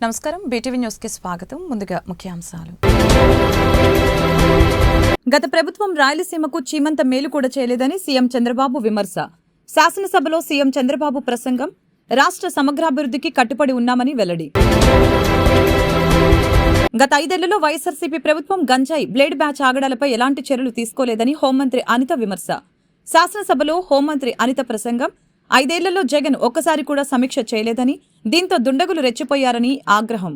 నమస్కారం BTV news కి స్వాగతం. ముందుగా ముఖ్యాంశాలు. గత ప్రభుత్వం రాయలసీమకు చీమంత మేలు కూడా చేయలేదని సీఎం చంద్రబాబు విమర్శ. శాసనసభలో సీఎం చంద్రబాబు ప్రసంగం. రాష్ట్ర సమగ్రాభివృద్ధికి కట్టుబడి ఉన్నామని వెల్లడి. గత 5 ఏళ్లలో వైఎస్ఆర్సీపీ ప్రభుత్వం గంజాయి, బ్లేడ్ బ్యాచ్ ఆగడాలపై ఎలాంటి చర్యలు తీసుకోలేదని హోంమంత్రి అనిత విమర్శ. శాసనసభలో హోంమంత్రి అనిత ప్రసంగం. 5 ఏళ్లలో జగన్ ఒక్కసారి కూడా సమీక్ష చేయలేదని, దీంతో దుండగులు రెచ్చిపోయారని ఆగ్రహం.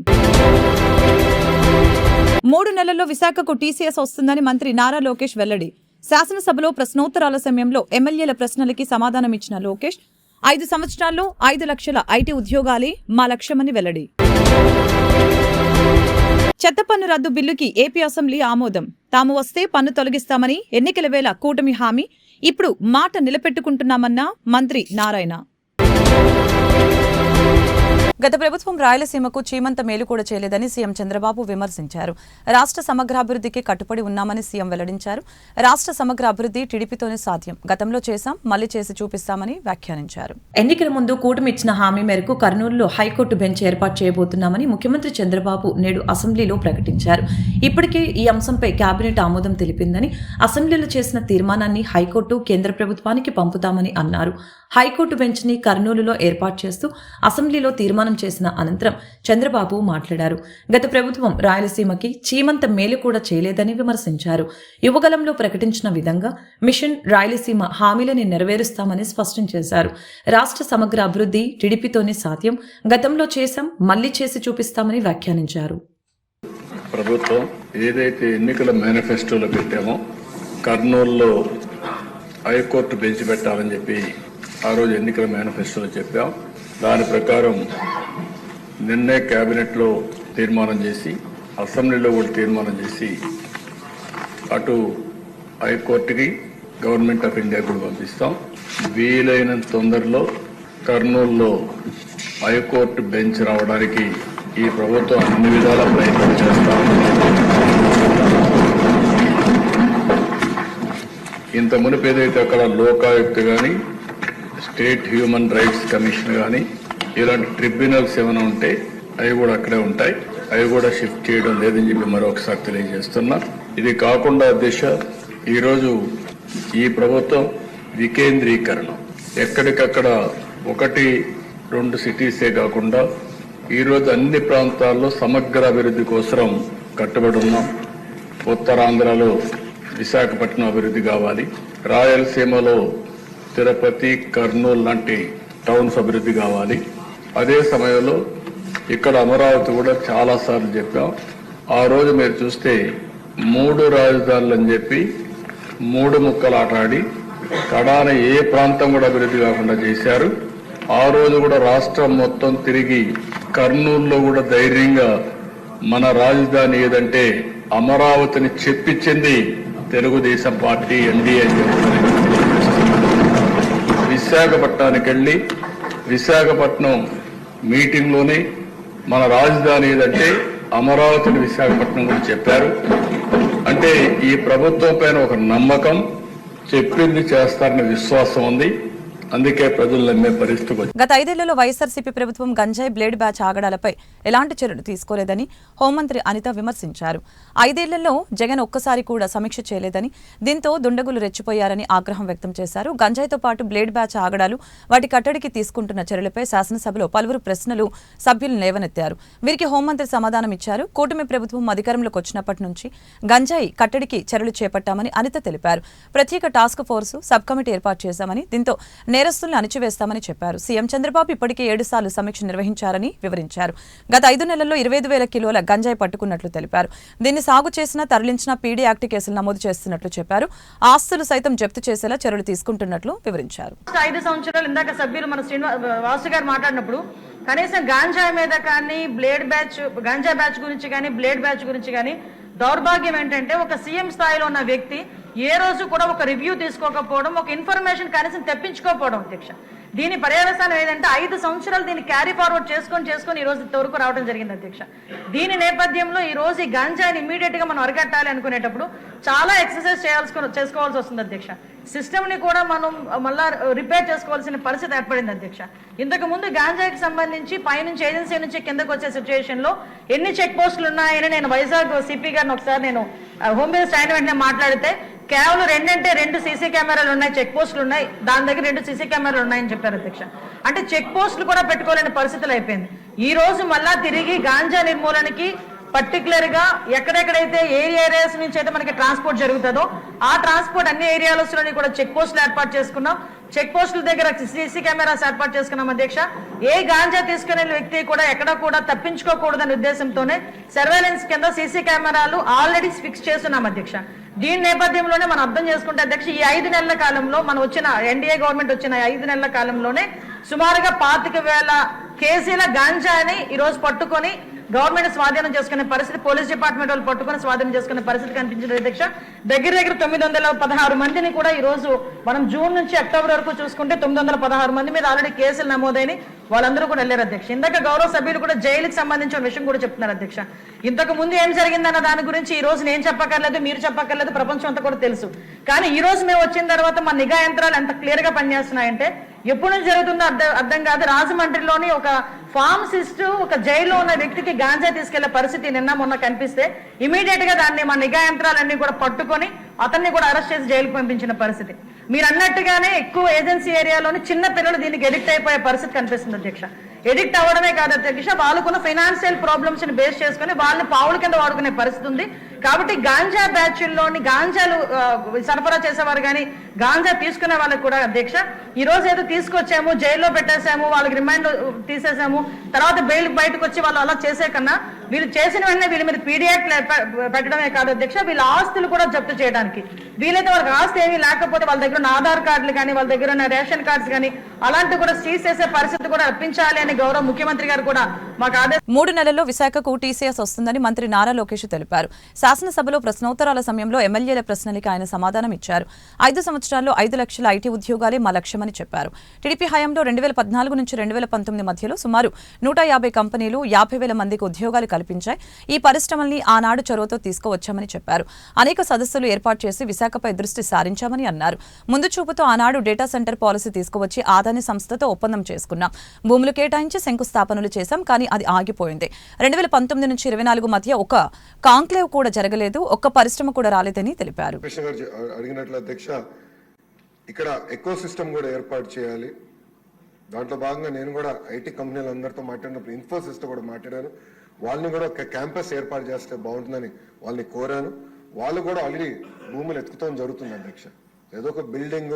3 నెలల్లో విశాఖకు టీసీఎస్ వస్తుందని మంత్రి నారా లోకేష్ వెల్లడి. శాసనసభలో ప్రశ్నోత్తరాల సమయంలో ఎమ్మెల్యేల ప్రశ్నలకి సమాధానమిచ్చిన లోకేష్ 5 సంవత్సరాల్లో 5 లక్షల ఐటీ ఉద్యోగాలే మా లక్ష్యమని వెల్లడి. చెత్త పన్ను రద్దు బిల్లుకి ఏపీ అసెంబ్లీ ఆమోదం. తాము వస్తే పన్ను తొలగిస్తామని ఎన్నికల వేళ కూటమి హామీ. ఇప్పుడు మాట నిలబెట్టుకుంటున్నామన్న మంత్రి నారాయణ. గత ప్రభుత్వం రాయలసీమకు చీమంత మేలు కూడా చేయలేదని సీఎం చంద్రబాబు విమర్శించారు. రాష్ట్ర సమగ్రాభివృద్ధికి కట్టుబడి ఉన్నామని సీఎం వెల్లడించారు. రాష్ట్ర సమగ్ర అభివృద్ధి టీడీపీతోనే సాధ్యం. గతంలో చేశాం, మళ్లీ చేసి చూపిస్తామని వ్యాఖ్యానించారు. ఎన్నికల ముందు కూటమి ఇచ్చిన హామీ మేరకు కర్నూలులో హైకోర్టు బెంచ్ ఏర్పాటు చేయబోతున్నామని ముఖ్యమంత్రి చంద్రబాబు నేడు అసెంబ్లీలో ప్రకటించారు. ఇప్పటికే ఈ అంశంపై కేబినెట్ ఆమోదం తెలిపిందని, అసెంబ్లీలో చేసిన తీర్మానాన్ని హైకోర్టు కేంద్ర ప్రభుత్వానికి పంపుతామని అన్నారు. హైకోర్టు బెంచ్ ని కర్నూలులో ఏర్పాటు చేస్తూ అసెంబ్లీలో తీర్మానం చేసిన అనంతరం చంద్రబాబు మాట్లాడారు. గత ప్రభుత్వం రాయలసీమకి చీమంత మేలు కూడా చేయలేదని విమర్శించారు. యువగలంలో ప్రకటించిన విధంగా మిషన్ రాయలసీమ హామీలని నెరవేరుస్తామని స్పష్టం చేశారు. రాష్ట్ర సమగ్ర అభివృద్ధి టీడీపీతోనే సాధ్యం. గతంలో చేశాం, మళ్లీ చేసి చూపిస్తామని వ్యాఖ్యానించారు. ప్రభుత్వం ఏదైతే ఎన్నికల మేనిఫెస్టోలో పెట్టామో కర్నూలులో హైకోర్టు బెంచ్ పెట్టాలని చెప్పి ఆ రోజు ఎన్నికల మేనిఫెస్టోలో చెప్పాం. దాని ప్రకారం నిన్నే కేబినెట్లో తీర్మానం చేసి అసెంబ్లీలో కూడా తీర్మానం చేసి అటు హైకోర్టుకి గవర్నమెంట్ ఆఫ్ ఇండియా కూడా పంపిస్తాం. వీలైనంత తొందరలో కర్నూలులో హైకోర్టు బెంచ్ రావడానికి ఈ ప్రభుత్వం అన్ని విధాల ప్రయత్నం చేస్తాం. ఇంత మునుపు ఏదైతే అక్కడ లోకాయుక్త కానీ, స్టేట్ హ్యూమన్ రైట్స్ కమిషన్ కానీ ఇలాంటి ట్రిబ్యునల్స్ ఏమైనా ఉంటే అవి కూడా అక్కడే ఉంటాయి. అవి కూడా షిఫ్ట్ చేయడం లేదని చెప్పి మరొకసారి తెలియజేస్తున్నా. ఇది కాకుండా దిశ ఈరోజు ఈ ప్రభుత్వం వికేంద్రీకరణ, ఎక్కడికక్కడ 1-2 సిటీసే కాకుండా ఈరోజు అన్ని ప్రాంతాల్లో సమగ్ర అభివృద్ధి కోసం కట్టుబడి ఉన్నాం. ఉత్తరాంధ్రలో విశాఖపట్నం అభివృద్ధి కావాలి, రాయలసీమలో తిరుపతి, కర్నూలు లాంటి టౌన్స్ అభివృద్ధి కావాలి. అదే సమయంలో ఇక్కడ అమరావతి కూడా చాలాసార్లు చెప్పాం. ఆ రోజు మీరు చూస్తే 3 రాజధానులు అని చెప్పి 3 ముక్కలు ఆటాడి కడాన ఏ ప్రాంతం కూడా అభివృద్ధి కాకుండా చేశారు. ఆ రోజు కూడా రాష్ట్రం మొత్తం తిరిగి కర్నూలులో కూడా ధైర్యంగా మన రాజధాని ఏదంటే అమరావతిని చెప్పించింది తెలుగుదేశం పార్టీ, ఎన్డీఏ అని చెప్తున్నారు. విశాఖపట్నానికి వెళ్ళి విశాఖపట్నం మీటింగ్లోనే మన రాజధాని ఏదంటే అమరావతిని విశాఖపట్నం కూడా చెప్పారు. అంటే ఈ ప్రభుత్వం పైన ఒక నమ్మకం, చెప్పింది చేస్తారనే విశ్వాసం ఉంది. అందుకే ప్రజలు నమ్మే పరిస్థితి. గత 5 ఏళ్లలో వైఎస్ఆర్సీపీ ప్రభుత్వం గంజాయి, బ్లేడ్ బ్యాచ్ ఆగడాలపై ఎలాంటి చర్యలు తీసుకోలేదని హోంమంత్రి అనిత విమర్శించారు. 5 ఏళ్లలో జగన్ ఒక్కసారి కూడా సమీక్ష చేయలేదని, దీంతో దుండగులు రెచ్చిపోయారని ఆగ్రహం వ్యక్తం చేశారు. గంజాయితో పాటు బ్లేడ్ బ్యాచ్ ఆగడాలు, వాటి కట్టడికి తీసుకుంటున్న చర్యలపై శాసనసభలో పలువురు ప్రశ్నలు సభ్యులు లేవనెత్తారు. వీరికి హోంమంత్రి సమాధానం ఇచ్చారు. కూటమి ప్రభుత్వం అధికారంలోకి వచ్చినప్పటి నుంచి గంజాయి కట్టడికి చర్యలు చేపట్టామని అనిత తెలిపారు. ప్రత్యేక టాస్క్ ఫోర్సు, సబ్ కమిటీ ఏర్పాటు చేశామని, దీంతో నేరస్తులను అణిచివేస్తామని చెప్పారు. సీఎం చంద్రబాబు ఇప్పటికే 7 సార్లు సమీక్ష నిర్వహించారని వివరించారు. గత 5 నెలల్లో 25,000 కిలోల గంజాయి పట్టుకున్నట్లు తెలిపారు. దీన్ని సాగు చేసిన, తరలించిన పీడీ యాక్ట్ కేసులు నమోదు చేస్తున్నట్లు చెప్పారు. ఆస్తులు సైతం జప్తు చేసేలా చర్యలు తీసుకుంటున్నట్లు వివరించారు. 5 సంవత్సరాలు ఇందాక సభ్యులు మన వాసు గారు మాట్లాడినప్పుడు కనీసం గాంజాయి మీద కానీ, గాంజా బ్యాచ్ గురించి కానీ, బ్లేడ్ బ్యాచ్ గురించి కానీ దౌర్భాగ్యం ఏంటంటే ఒక సీఎం స్థాయిలో ఉన్న వ్యక్తి ఏ రోజు కూడా ఒక రివ్యూ తీసుకోకపోవడం, ఒక ఇన్ఫర్మేషన్ కనీసం తెప్పించుకోకపోవడం అధ్యక్ష. దీని పర్యవసానం ఏదంటే 5 సంవత్సరాలు దీన్ని క్యారీ ఫార్వర్డ్ చేసుకొని ఈ రోజు ఇంతవరకు రావడం జరిగింది అధ్యక్ష. దీని నేపథ్యంలో ఈ రోజు ఈ గంజాయిని ఇమీడియట్ గా మనం అరికట్టాలి అనుకునేటప్పుడు చాలా ఎక్సర్సైజ్ చేసుకోవాల్సి వస్తుంది అధ్యక్ష. సిస్టమ్ ని కూడా మనం మళ్ళా రిపేర్ చేసుకోవాల్సిన పరిస్థితి ఏర్పడింది అధ్యక్ష. ఇంతకు ముందు గాంజాకి సంబంధించి పైనుంచి ఏజెన్సీ నుంచి కిందకు వచ్చే సిచ్యువేషన్ లో ఎన్ని చెక్ పోస్టులు ఉన్నాయని నేను వైజాగ్ సిపి గారిని ఒకసారి నేను హోమ్ మినిస్టర్ అయిన వెంటనే మాట్లాడితే కేవలం 2 సీసీ కెమెరాలు ఉన్నాయి, చెక్ పోస్టులు ఉన్నాయి, దాని దగ్గర 2 సీసీ కెమెరాలు ఉన్నాయని చెప్పారు అధ్యక్ష. అంటే చెక్ పోస్టులు కూడా పెట్టుకోలేని పరిస్థితులు అయిపోయింది. ఈ రోజు మళ్ళా తిరిగి గాంజా నిర్మూలనకి పర్టికులర్ గా ఎక్కడెక్కడైతే ఏరియాస్ నుంచి అయితే మనకి ట్రాన్స్పోర్ట్ జరుగుతుందో ఆ ట్రాన్స్పోర్ట్ అన్ని ఏరియాలలోని కూడా చెక్ పోస్టులు ఏర్పాటు చేసుకున్నాం. చెక్ పోస్టుల దగ్గర సీసీ కెమెరాస్ ఏర్పాటు చేసుకున్నాం అధ్యక్ష. ఏ గాంజా తీసుకునే వ్యక్తి కూడా ఎక్కడ కూడా తప్పించుకోకూడదనే ఉద్దేశంతోనే సర్వేలెన్స్ కింద సీసీ కెమెరాలు ఆల్రెడీ ఫిక్స్ చేస్తున్నాం అధ్యక్ష. దీని నేపథ్యంలోనే మనం అర్థం చేసుకుంటే అధ్యక్ష, ఈ 5 నెలల కాలంలో మనం వచ్చిన ఎన్డీఏ గవర్నమెంట్ వచ్చిన 5 నెలల కాలంలోనే సుమారుగా 25,000 కేజీల గాంజాని ఈ రోజు పట్టుకొని గవర్నమెంట్ స్వాధీనం చేసుకునే పరిస్థితి, పోలీస్ డిపార్ట్మెంట్ వాళ్ళు పట్టుకొని స్వాధీనం చేసుకునే పరిస్థితి కనిపించింది అధ్యక్ష. దగ్గర 916 మందిని కూడా ఈ రోజు మనం జూన్ నుంచి అక్టోబర్ వరకు చూసుకుంటే 916 మంది మీద ఆల్రెడీ కేసులు నమోదైన వాళ్ళందరూ కూడా వెళ్ళారు అధ్యక్ష. ఇందాక గౌరవ సభ్యులు కూడా జైలుకి సంబంధించిన విషయం కూడా చెప్తున్నారు అధ్యక్ష. ఇంతకు ముందు ఏం జరిగిందన్న దాని గురించి ఈ రోజు నేను చెప్పక్కర్లేదు, మీరు చెప్పక్కర్లేదు, ప్రపంచం అంతా కూడా తెలుసు. కానీ ఈ రోజు మేము వచ్చిన తర్వాత మా నిఘా యంత్రాలు ఎంత క్లియర్ గా పనిచేస్తున్నాయంటే ఎప్పుడు నుంచి జరుగుతుందో అర్థం కాదు. రాజమండ్రిలోని ఒక ఫార్మసిస్ట్ ఒక జైల్లో ఉన్న వ్యక్తికి గాంజా తీసుకెళ్లే పరిస్థితి నిన్న మొన్న కనిపిస్తే ఇమీడియట్ గా దాన్ని మా నిఘా యంత్రాలన్నీ కూడా పట్టుకొని అతన్ని కూడా అరెస్ట్ చేసి జైలుకు పంపించిన పరిస్థితి. మీరు అన్నట్టుగానే ఎక్కువ ఏజెన్సీ ఏరియాలోని చిన్న పిల్లలు దీనికి ఎడిక్ట్ అయిపోయే పరిస్థితి కనిపిస్తుంది అధ్యక్ష. ఎడిక్ట్ అవ్వడమే కాదు అధ్యక్ష, వాళ్ళకున్న ఫైనాన్షియల్ ప్రాబ్లమ్స్ ని బేస్ చేసుకుని వాళ్ళని పావుల కింద వాడుకునే పరిస్థితి ఉంది. కాబట్టి గాంజా బ్యాచ్ల్లోని గాంజాలు సరఫరా చేసేవారు కానీ గాంజా తీసుకునే వాళ్ళకి కూడా అధ్యక్ష ఈ రోజు ఏదో తీసుకొచ్చాము, జైల్లో పెట్టేసాము, వాళ్ళకి రిమాండ్ తీసేసాము, తర్వాత బెయిల్ బయటకు వచ్చి వాళ్ళు అలా చేసే కన్నా వీళ్ళు చేసిన వెంటనే వీళ్ళ మీద పీడియాక్ట్ పెట్టడమే కాదు అధ్యక్ష, వీళ్ళ ఆస్తులు కూడా జప్తు చేయడానికి వీలైతే వాళ్ళకి ఆస్తి ఏమీ లేకపోతే వాళ్ళ దగ్గర ఉన్న ఆధార్ కార్డులు కానీ వాళ్ళ దగ్గర ఉన్న రేషన్ కార్డ్స్ కానీ అలాంటివి కూడా సీజ్ చేసే పరిస్థితి కూడా రప్పించాలి అని గౌరవ ముఖ్యమంత్రి గారు కూడా మాకు 3 నెలల్లో విశాఖకు టీసీఎస్ వస్తుందని మంత్రి నారా లోకేష్ తెలిపారు. శాసనసభలో ప్రశ్నోత్తరాల సమయంలో ఎమ్మెల్యేల ప్రశ్నలకి ఆయన సమాధానం ఇచ్చారు. 5 సంవత్సరాల్లో 5 లక్షల ఐటీ ఉద్యోగాలే మా లక్ష్యమని చెప్పారు. టీడీపీ హయాంలో 2014 నుంచి 2019 మధ్యలో సుమారు 150 కంపెనీలు 50,000 మందికి ఉద్యోగాలు కల్పించాయి. ఈ పరిశ్రమల్ని ఆనాడు చొరవతో తీసుకువచ్చామని చెప్పారు. అనేక సదస్సులు ఏర్పాటు చేసి విశాఖపై దృష్టి సారించామని అన్నారు. ముందు చూపుతో ఆనాడు డేటా సెంటర్ పాలసీ తీసుకువచ్చి ఆదాని సంస్థతో ఒప్పందం చేసుకున్నాం. భూములు కేటాయించి శంకుస్థాపనలు చేశాం, కానీ అది ఆగిపోయింది. 2019 నుంచి 24 మధ్య ఒక కాంక్లేవ్ కూడా జరగలేదు, ఒక్క పరిశ్రమ కూడా రాలేదని తెలిపారు. అడిగినట్లు అధ్యక్ష, ఇక్కడ ఎకో సిస్టమ్ కూడా ఏర్పాటు చేయాలి. దాంట్లో భాగంగా నేను కూడా ఐటీ కంపెనీలందరితో మాట్లాడినప్పుడు ఇన్ఫోసిస్ తో కూడా మాట్లాడాను. వాళ్ళని కూడా ఒక క్యాంపస్ ఏర్పాటు చేస్తే బాగుంటుందని వాళ్ళని కోరాను. వాళ్ళు కూడా ఆల్రెడీ భూములు ఎత్తుకుతాం జరుగుతుంది అధ్యక్ష. ఏదో ఒక బిల్డింగ్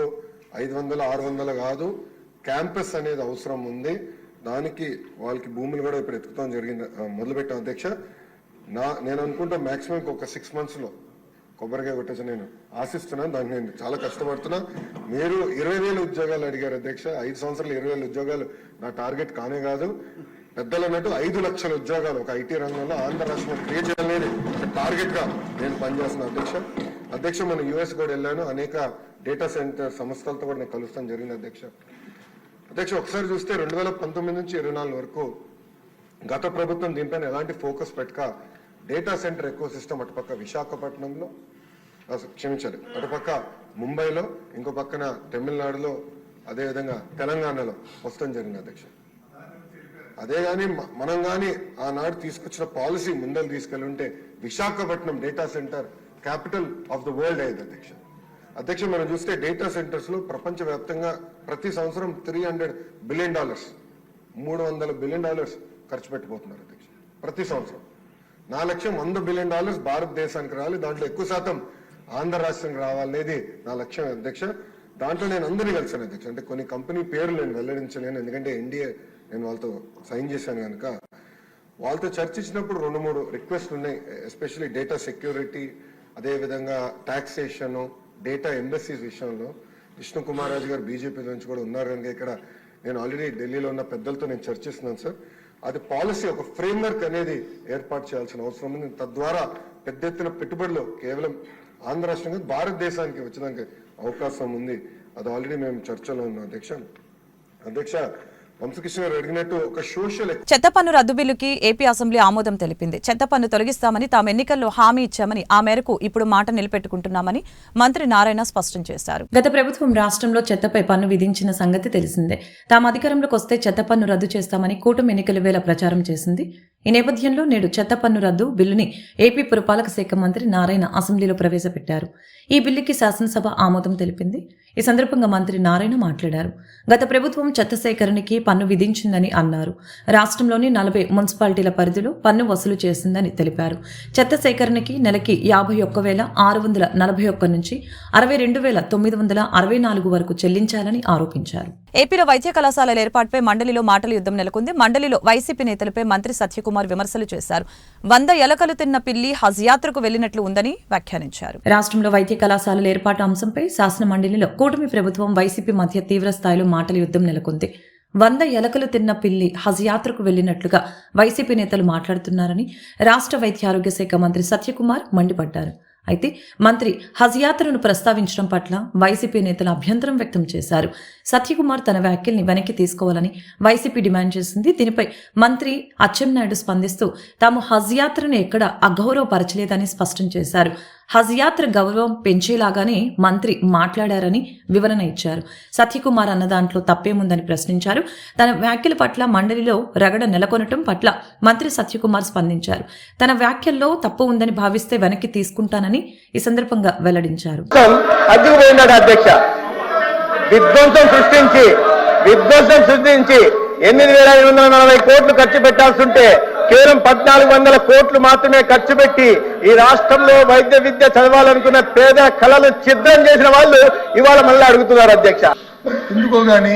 500 600 కాదు, క్యాంపస్ అనేది అవసరం ఉంది. దానికి వాళ్ళకి భూములు కూడా ఇప్పుడు ఎత్తుకుతాం జరిగింది, మొదలుపెట్టాం అధ్యక్ష. నేను అనుకుంటా మాక్సిమం ఒక 6 months లో కొబ్బరికాయ కొట్టేసి నేను ఆశిస్తున్నాను. దానికి నేను చాలా కష్టపడుతున్నా. మీరు 20,000 ఉద్యోగాలు అడిగారు అధ్యక్ష. 5 సంవత్సరాలు 20,000 ఉద్యోగాలు నా టార్గెట్ కానే కాదు. పెద్దలు అన్నట్టు 5 లక్షల ఉద్యోగాలు ఒక ఐటీ రంగంలో ఆంధ్ర రాష్ట్రంలో క్రియేట్ చేయాలనేది టార్గెట్ గా నేను పనిచేస్తున్నాను అధ్యక్ష. మన యుఎస్ కూడా వెళ్ళాను, అనేక డేటా సెంటర్ సంస్థలతో కూడా నేను కలుస్తాను జరిగింది అధ్యక్ష. ఒకసారి చూస్తే 2019 నుంచి 24 వరకు గత ప్రభుత్వం దీనిపైన ఎలాంటి ఫోకస్ పెట్టక డేటా సెంటర్ ఎకో సిస్టమ్ అటుపక్క విశాఖపట్నంలో, క్షమించాలి, అటుపక్క ముంబైలో, ఇంకో పక్కన తమిళనాడులో, అదేవిధంగా తెలంగాణలో వస్తాం జరిగింది అధ్యక్ష. అదే కానీ మనం కానీ ఆనాడు తీసుకొచ్చిన పాలసీ ముందలు తీసుకెళ్ళుంటే Visakhapatnam data centre capital of the world అయ్యేది అధ్యక్ష. మనం చూస్తే డేటా సెంటర్స్ లో ప్రపంచవ్యాప్తంగా ప్రతి సంవత్సరం $300 బిలియన్ $300 బిలియన్ ఖర్చు పెట్టిపోతున్నారు అధ్యక్ష ప్రతి సంవత్సరం. నా లక్ష్యం $100 బిలియన్ భారతదేశానికి రావాలి, దాంట్లో ఎక్కువ శాతం ఆంధ్ర రాష్ట్రానికి రావాలనేది నా లక్ష్యం అధ్యక్ష. దాంట్లో నేను అందరినీ కలిసాను అధ్యక్ష. అంటే కొన్ని కంపెనీ పేర్లు నేను వెల్లడించలేను, ఎందుకంటే ఎన్డీఏ నేను వాళ్ళతో సైన్ చేశాను కనుక. వాళ్ళతో చర్చించినప్పుడు 2-3 రిక్వెస్ట్లు ఉన్నాయి, ఎస్పెషల్లీ డేటా సెక్యూరిటీ, అదేవిధంగా టాక్సేషన్, డేటా ఎంబసీస్ విషయంలో. విష్ణు కుమార్ రాజు గారు బీజేపీ నుంచి కూడా ఉన్నారు కనుక ఇక్కడ నేను ఆల్రెడీ ఢిల్లీలో ఉన్న పెద్దలతో నేను చర్చిస్తున్నాను సార్. అది పాలసీ ఒక ఫ్రేమ్వర్క్ అనేది ఏర్పాటు చేయాల్సిన అవసరం ఉంది. తద్వారా పెద్ద ఎత్తున పెట్టుబడులు కేవలం ఆంధ్ర రాష్ట్రంగా భారతదేశానికి వచ్చడానికి అవకాశం ఉంది. అది ఆల్రెడీ మేము చర్చలో ఉన్నాం అధ్యక్ష. వంశకృష్ణ గారు అడిగినట్టు ఒక సోషల్ చెత్త పన్ను రద్దు బిల్లుకి ఏపీ అసెంబ్లీ ఆమోదం తెలిపింది. చెత్త పన్ను తొలగిస్తామని తాము ఎన్నికల్లో హామీ ఇచ్చామని, ఆ మేరకు ఇప్పుడు మాట నిలబెట్టుకుంటున్నామని మంత్రి నారాయణ స్పష్టం చేశారు. గత ప్రభుత్వం రాష్ట్రంలో చెత్తపై పన్ను విధించిన సంగతి తెలిసిందే. తాము అధికారంలోకి వస్తే చెత్త పన్ను రద్దు చేస్తామని కూటమి ఎన్నికల వేళ ప్రచారం చేసింది. ఈ నేపథ్యంలో నేడు చెత్త పన్ను రద్దు బిల్లుని ఏపీ పురపాలక శాఖ మంత్రి నారాయణ అసెంబ్లీలో ప్రవేశపెట్టారు. ఈ బిల్లుకి శాసనసభ ఆమోదం తెలిపింది. ఈ సందర్భంగా మంత్రి నారాయణ మాట్లాడారు. గత ప్రభుత్వం చెత్త సేకరణకి పన్ను విధించిందని అన్నారు. రాష్ట్రంలోని 40 మున్సిపాలిటీల పరిధిలో పన్ను వసూలు చేసిందని తెలిపారు. చెత్త సేకరణకి నెలకి 51,641 నుంచి 62,964 వరకు చెల్లించాలని ఆరోపించారు. ఏపీలో వైద్య కళాశాలల ఏర్పాటుపై మండలిలో మాటల యుద్ధం నెలకొంది. మండలిలో వైసీపీ నేతలపై మంత్రి సత్యకుమార్ విమర్శలు చేశారు. 100 ఎలకలు తిన్న పిల్లి హజ్ యాత్రకు వెళ్లినట్లు ఉందని వ్యాఖ్యానించారు. రాష్ట్రంలో వైద్య కళాశాలల ఏర్పాటు అంశంపై శాసన మండలిలో కూటమి ప్రభుత్వం వైసీపీ మధ్య తీవ్ర స్థాయిలో మాటల యుద్ధం నెలకొంది. 100 ఎలకలు తిన్న పిల్లి హజ్ యాత్రకు వెళ్లినట్లుగా వైసీపీ నేతలు మాట్లాడుతున్నారని రాష్ట్ర వైద్య ఆరోగ్య శాఖ మంత్రి సత్యకుమార్ మండిపడ్డారు. అయితే మంత్రి హజ్ యాత్రను ప్రస్తావించడం పట్ల వైసీపీ నేతలు అభ్యంతరం వ్యక్తం చేశారు. సత్యకుమార్ తన వ్యాఖ్యల్ని వెనక్కి తీసుకోవాలని వైసీపీ డిమాండ్ చేసింది. దీనిపై మంత్రి అచ్చెన్నాయుడు స్పందిస్తూ తాము హజ్ యాత్రను ఎక్కడ అగౌరవపరచలేదని స్పష్టం చేశారు. హజ్ యాత్ర గౌరవం పెంచేలాగానే మంత్రి మాట్లాడారని వివరణ ఇచ్చారు. సత్యకుమార్ అన్న దాంట్లో తప్పేముందని ప్రశ్నించారు. తన వ్యాఖ్యల పట్ల మండలిలో రగడ నెలకొనటం పట్ల మంత్రి సత్యకుమార్ స్పందించారు. తన వ్యాఖ్యల్లో తప్పు ఉందని భావిస్తే వెనక్కి తీసుకుంటానని ఈ సందర్భంగా వెల్లడించారు. విధ్వంసం సృష్టించి 8,540 కోట్లు ఖర్చు పెట్టాల్సింటే కేవలం 1,400 కోట్లు మాత్రమే ఖర్చు పెట్టి ఈ రాష్ట్రంలో వైద్య విద్య చదవాలనుకున్న పేద కళలు ఛిద్రం చేసిన వాళ్ళు ఇవాళ మళ్ళీ అడుగుతున్నారు అధ్యక్ష. ఎందుకో గాని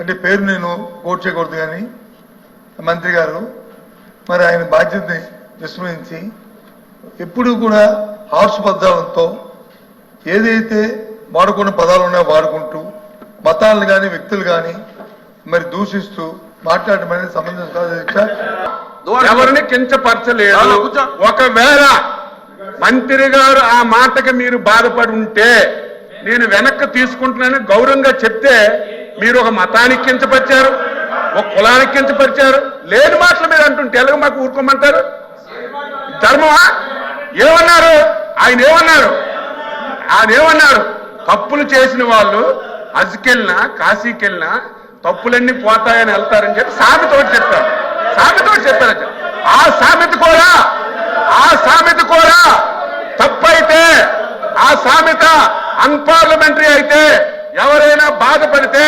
అంటే పేరు నేను కోట్ చేయకూడదు కానీ మంత్రి గారు మరి ఆయన బాధ్యతని విస్మరించి ఎప్పుడు కూడా హార్ష్ పదాలతో ఏదైతే వాడుకున్న పదాలు ఉన్నాయో వాడుకుంటూ మతాలను కానీ వ్యక్తులు కానీ మరి దూషిస్తూ మాట్లాడడం అనేది సంబంధం కాదు. ఎవరిని కించపరచలేదు. ఒకవేళ మంత్రి గారు ఆ మాటకి మీరు బాధపడి ఉంటే నేను వెనక్కి తీసుకుంటున్నానని గౌరవంగా చెప్తే మీరు ఒక మతానికి కించపరిచారు, ఒక కులానికి కించపరిచారు. లేని మాటలు మీరు అంటుంటే ఎలాగ మాకు ఊరుకోమంటారు? ధర్మమా? ఏమన్నారు ఆయన? ఏమన్నారు? తప్పులు చేసిన వాళ్ళు హజ్కెళ్ళినా కాశీకెళ్ళినా తప్పులన్నీ పోతాయని వెళ్తారని చెప్పి సామెతోటి చెప్పారు. ఆ సామెత కూడా తప్పైతే, ఆ సామెత అన్పార్లమెంటరీ అయితే, ఎవరైనా బాధపడితే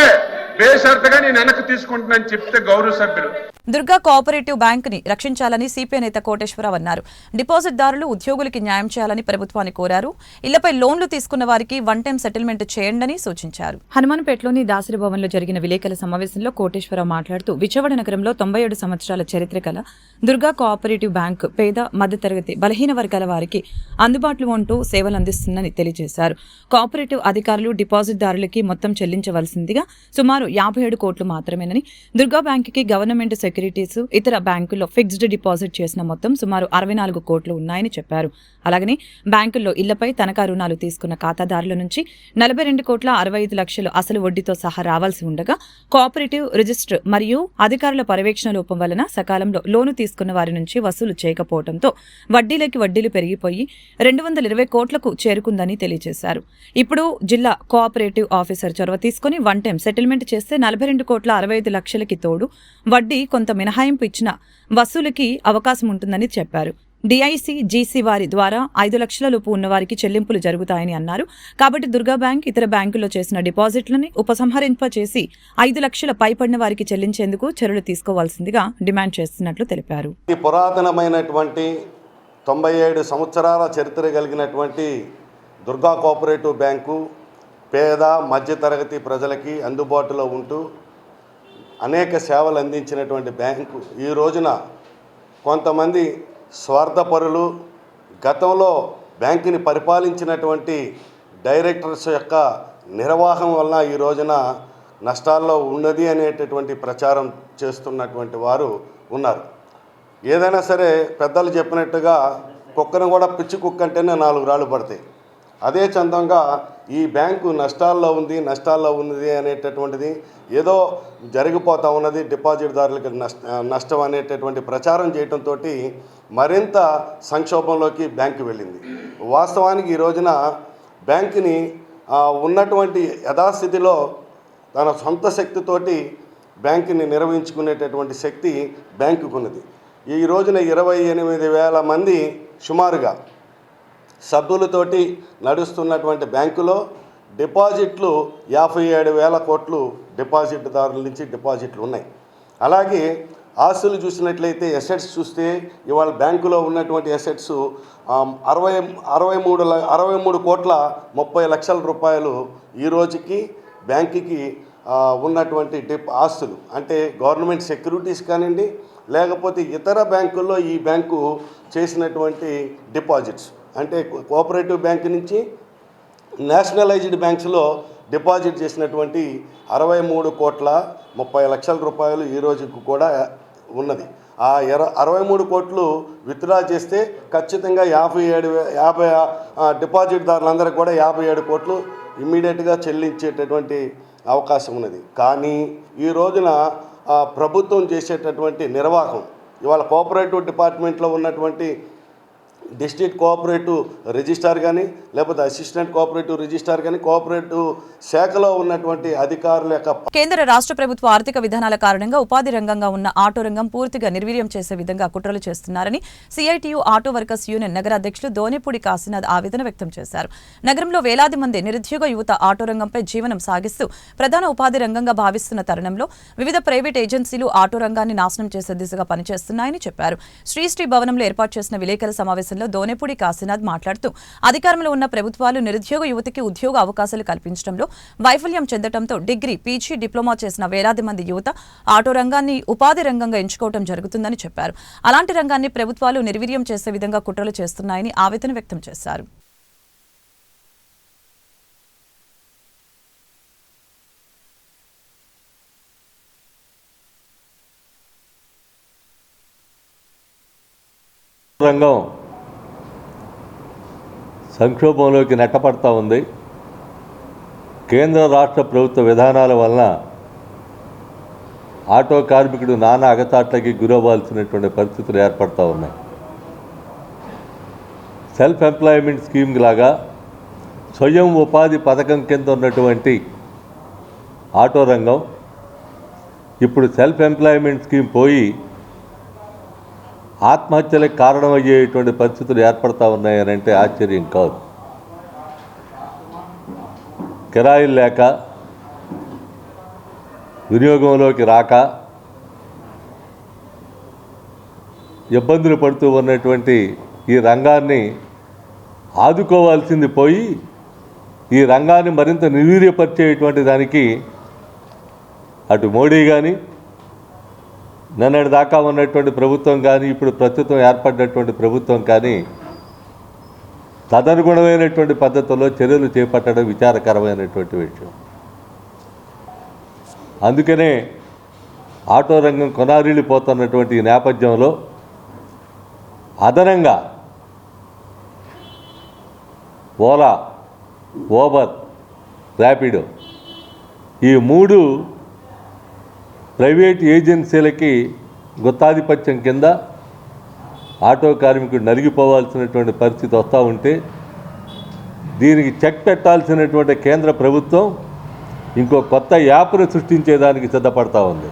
బేషరతుగా నేను వెనక్కి తీసుకుంటున్నాను చెప్తే గౌరవ సభ్యులు. దుర్గా కోఆపరేటివ్ బ్యాంక్ ని రక్షించాలని సిపిఐ నేత కోటేశ్వరరావు అన్నారు. డిపాజిట్దారులు, ఉద్యోగులకి న్యాయం చేయాలని ప్రభుత్వాన్ని కోరారు. ఇళ్లపై లోన్లు తీసుకున్న వారికి 1 టైం సెటిల్మెంట్ చేయండి సూచించారు. హనుమాన్పేటలోని దాసరి భవన్లో జరిగిన విలేకరుల సమావేశంలో కోటేశ్వరరావు మాట్లాడుతూ విజయవాడ నగరంలో 97 సంవత్సరాల చరిత్ర గల దుర్గా కోఆపరేటివ్ బ్యాంక్ పేద, మధ్యతరగతి, బలహీన వర్గాల వారికి అందుబాటులో ఉంటూ సేవలు అందిస్తుందని తెలియజేశారు. కోఆపరేటివ్ అధికారులు డిపాజిట్దారులకి మొత్తం చెల్లించవలసిందిగా సుమారు 57 కోట్లు మాత్రమేనని, దుర్గా బ్యాంకుకి గవర్నమెంట్ సెక్యూరిటీస్, ఇతర బ్యాంకుల్లో ఫిక్స్డ్ డిపాజిట్ చేసిన మొత్తం సుమారు 64 కోట్లు ఉన్నాయని చెప్పారు. అలాగనే బ్యాంకుల్లో ఇళ్లపై తనఖా రుణాలు తీసుకున్న ఖాతాదారుల నుంచి 42,65 లక్షలు అసలు వడ్డీతో సహా రావాల్సి ఉండగా కోఆపరేటివ్ రిజిస్టర్ మరియు అధికారుల పర్యవేక్షణ లోపం వలన సకాలంలో లోను తీసుకున్న వారి నుంచి వసూలు చేయకపోవడంతో వడ్డీలు పెరిగిపోయి 220 కోట్లకు చేరుకుందని తెలియజేశారు. ఇప్పుడు జిల్లా కోఆపరేటివ్ ఆఫీసర్ చొరవ తీసుకుని 1 టైం సెటిల్మెంట్ చేస్తే 42,65 లక్షలకి తోడు వడ్డీ కొంత మినహాయింపు ఇచ్చిన వసూలుకి అవకాశం ఉంటుందని చెప్పారు. డిఐసి, జీసీ వారి ద్వారా 5 లక్షల లోపు ఉన్నవారికి చెల్లింపులు జరుగుతాయని అన్నారు. కాబట్టి దుర్గా బ్యాంక్ ఇతర బ్యాంకుల్లో చేసిన డిపాజిట్లని ఉపసంహరింపచేసి 5 లక్షల పైపడిన వారికి చెల్లించేందుకు చర్యలు తీసుకోవాల్సిందిగా డిమాండ్ చేస్తున్నట్లు తెలిపారు. ఈ పురాతనమైనటువంటి 97 సంవత్సరాల చరిత్ర కలిగినటువంటి దుర్గా కోఆపరేటివ్ బ్యాంకు పేద, మధ్యతరగతి ప్రజలకి అందుబాటులో ఉంటూ అనేక సేవలు అందించినటువంటి బ్యాంకు ఈ రోజున కొంతమంది స్వార్థపరులు, గతంలో బ్యాంకుని పరిపాలించినటువంటి డైరెక్టర్స్ యొక్క నిర్వాహం వలన ఈ రోజున నష్టాల్లో ఉన్నది అనేటటువంటి ప్రచారం చేస్తున్నటువంటి వారు ఉన్నారు. ఏదైనా సరే పెద్దలు చెప్పినట్టుగా కుక్కను కూడా పిచ్చి కుక్క అంటేనే 4 రాళ్ళు పడతాయి. అదే చందంగా ఈ బ్యాంకు నష్టాల్లో ఉంది అనేటటువంటిది ఏదో జరిగిపోతూ ఉన్నది, డిపాజిట్దారులకు నష్టం అనేటటువంటి ప్రచారం చేయడంతో మరింత సంక్షోభంలోకి బ్యాంకు వెళ్ళింది. వాస్తవానికి ఈ రోజున బ్యాంకుని ఉన్నటువంటి యథాస్థితిలో తన సొంత శక్తితోటి బ్యాంకుని నిర్వహించుకునేటటువంటి శక్తి బ్యాంకుకు ఉన్నది. ఈ రోజున 28,000 మంది సుమారుగా సభ్యులతోటి నడుస్తున్నటువంటి బ్యాంకులో డిపాజిట్లు 57,000 కోట్లు డిపాజిట్దారుల నుంచి డిపాజిట్లు ఉన్నాయి. అలాగే ఆస్తులు చూసినట్లయితే అసెట్స్ చూస్తే ఇవాళ బ్యాంకులో ఉన్నటువంటి అసెట్స్ 63 కోట్ల 30 లక్షల రూపాయలు ఈ రోజుకి బ్యాంకుకి ఉన్నటువంటి ఆస్తులు, అంటే గవర్నమెంట్ సెక్యూరిటీస్ కానివ్వండి, లేకపోతే ఇతర బ్యాంకుల్లో ఈ బ్యాంకు చేసినటువంటి డిపాజిట్స్, అంటే కోఆపరేటివ్ బ్యాంక్ నుంచి నేషనలైజ్డ్ బ్యాంక్స్లో డిపాజిట్ చేసినటువంటి 63 కోట్ల 30 లక్షల రూపాయలు ఈ రోజుకు కూడా ఉన్నది. ఆ 63 కోట్లు విత్డ్రా చేస్తే ఖచ్చితంగా 50 డిపాజిట్దారులందరికీ కూడా 57 కోట్లు ఇమ్మీడియట్గా చెల్లించేటటువంటి అవకాశం ఉన్నది. కానీ ఈ రోజున ప్రభుత్వం చేసేటటువంటి నిర్వాహకం, ఇవాళ కోఆపరేటివ్ డిపార్ట్మెంట్లో ఉన్నటువంటి డిస్ట్రిక్ట్ కోఆపరేటివ్ రిజిస్ట్రార్ కానీ, లేకపోతే అసిస్టెంట్ కోఆపరేటివ్ రిజిస్ట్రార్ కానీ, కోఆపరేటివ్ శాఖలో ఉన్నటువంటి అధికారుల యొక్క కేంద్ర రాష్ట్ర ప్రభుత్వ ఆర్థిక విధానాల కారణంగా ఉపాధి రంగంగా ఉన్న ఆటో రంగం పూర్తిగా నిర్వీర్యం చేసే విధంగా కుట్రలు చేస్తున్నారని సిఐటియు ఆటో వర్కర్స్ యూనియన్ నగర అధ్యక్షులు దోనేపూడి కాశీనాథ్ ఆవేదన వ్యక్తం చేశారు. నగరంలో వేలాది మంది నిరుద్యోగ యువత ఆటో రంగంపై జీవనం సాగిస్తూ ప్రధాన ఉపాధి రంగంగా భావిస్తున్న తరుణంలో వివిధ ప్రైవేట్ ఏజెన్సీలు ఆటో రంగాన్ని నాశనం చేసే దిశగా పనిచేస్తున్నాయని చెప్పారు. శ్రీశ్రీ భవనంలో ఏర్పాటు చేసిన విలేకరుల సమావేశంలో దోనేపూడి కాశీనాథ్ మాట్లాడుతూ అధికారంలో ఉన్న ప్రభుత్వాలు నిరుద్యోగ యువతకి ఉద్యోగ అవకాశాలు కల్పించడంలో వైఫల్యం చెందడంతో డిగ్రీ, పీజీ, డిప్లొమా చేసిన వేలాది మంది యువత ఆటో రంగాన్ని ఉపాధి రంగంగా ఎంచుకోవడం జరుగుతుందని చెప్పారు. అలాంటి రంగాన్ని ప్రభుత్వాలు నిర్వీర్యం చేసే విధంగా కుట్రలు చేస్తున్నాయని ఆవేదన వ్యక్తం చేశారు. రంగం సంక్షోభంలోకి నెట్టపడతా ఉంది. కేంద్ర రాష్ట్ర ప్రభుత్వ విధానాల వలన ఆటో కార్మికుడు నానా అగచాట్లకి గురవ్వాల్సినటువంటి పరిస్థితులు ఏర్పడతా ఉన్నాయి. సెల్ఫ్ ఎంప్లాయ్మెంట్ స్కీమ్ లాగా స్వయం ఉపాధి పథకం కింద ఉన్నటువంటి ఆటో రంగం ఇప్పుడు సెల్ఫ్ ఎంప్లాయ్మెంట్ స్కీమ్ పోయి ఆత్మహత్యలకు కారణమయ్యేటువంటి పరిస్థితులు ఏర్పడతా ఉన్నాయని అంటే ఆశ్చర్యం కాదు. కిరాయిలు లేక, వినియోగంలోకి రాక ఇబ్బందులు పడుతూ ఉన్నటువంటి ఈ రంగాన్ని ఆదుకోవాల్సింది పోయి ఈ రంగాన్ని మరింత నిర్వీర్యపరిచేటువంటి దానికి అటు మోడీ కానీ, నిన్నటి దాకా ఉన్నటువంటి ప్రభుత్వం కానీ, ఇప్పుడు ప్రస్తుతం ఏర్పడినటువంటి ప్రభుత్వం కానీ తదనుగుణమైనటువంటి పద్ధతుల్లో చర్యలు చేపట్టడం విచారకరమైనటువంటి విషయం. అందుకనే ఆటో రంగం కొనారిల్లిపోతున్నటువంటి ఈ నేపథ్యంలో అదనంగా ఓలా, ఊబర్, ర్యాపిడో ఈ 3 ప్రైవేట్ ఏజెన్సీలకి గుత్తాధిపత్యం కింద ఆటో కార్మికుడు నలిగిపోవాల్సినటువంటి పరిస్థితి వస్తూ ఉంటే దీనికి చెక్ పెట్టాల్సినటువంటి కేంద్ర ప్రభుత్వం ఇంకో కొత్త యాప్ను సృష్టించేదానికి సిద్ధపడతా ఉంది.